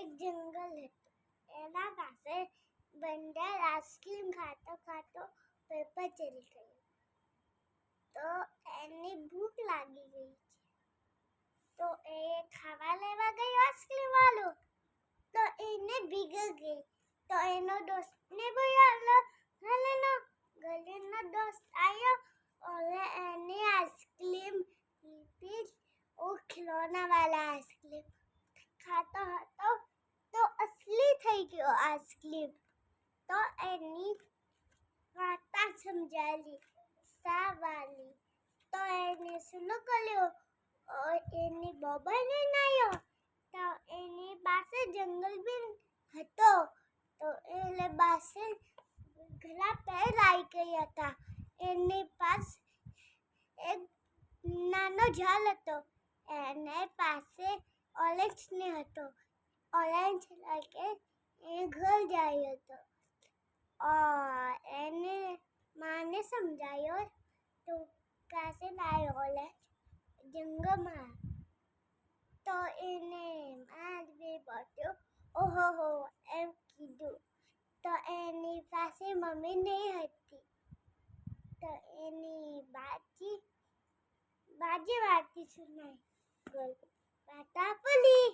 એક જંગલ હતું. એના પાસે બંદર આઈસ્ક્રીમ ખાતો ખાતો પેપર ચરી ગયો. તો એને ભૂખ લાગી ગઈ છે. તો એ ખાવા લેવા ગયો આઈસ્ક્રીમ વાળો. તો એને ભીગી ગઈ. તો એનો દોસ્તને બોલ્યો, ગલીનો દોસ્ત આવ્યો और એને આઈસ્ક્રીમ લીધી. वो खिलौना वाला आइसक्रीम खातो હતો તો અસલી થઈ ગયો આઈસ્ક્રીમ. તો એની વાર્તા સમજાવી સાવાલી. તો એને શું કર્યું, એની બબલ લઈને આવ્યો. તો એની પાસે જંગલ બી હતો. તો એને પાસે ઘણા પેડ આવી ગયા હતા. એની પાસે એક નાનો ઝાડ હતો. એને પાસે ઓરેન્જ ને હતો. ઓરેન્જ લાગે એ ઘર જાય હતો. એને માને સમજાયો તો કાસે લાયો ઓરેન્જ જંગલમાં. તો એને મારવી પડ્યો. ઓહો એમ કીધું. તો એની પાસે મમ્મી નહીં હતી. તો એની બાજી વાર્તી સુનાઈ ગઈ. વાર્તા બોલી.